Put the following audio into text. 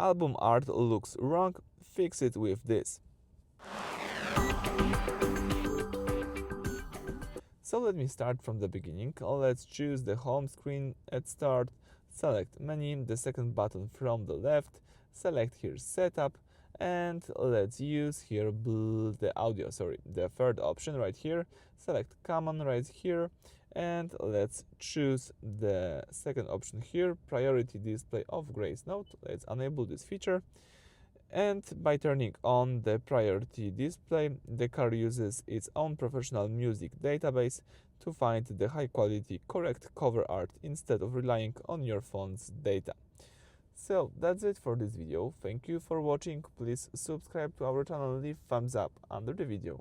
album art looks wrong, fix it with this. So let me start from the beginning. Let's choose the home screen at start, select menu, the second button from the left, select here setup, and let's use here the third option right here, select common right here, and let's choose the second option here, priority display of Gracenote. Let's enable this feature. And by turning on the priority display, the car uses its own professional music database to find the high quality correct cover art instead of relying on your phone's data. So that's it for this video. Thank you for watching. Please subscribe to our channel and leave thumbs up under the video.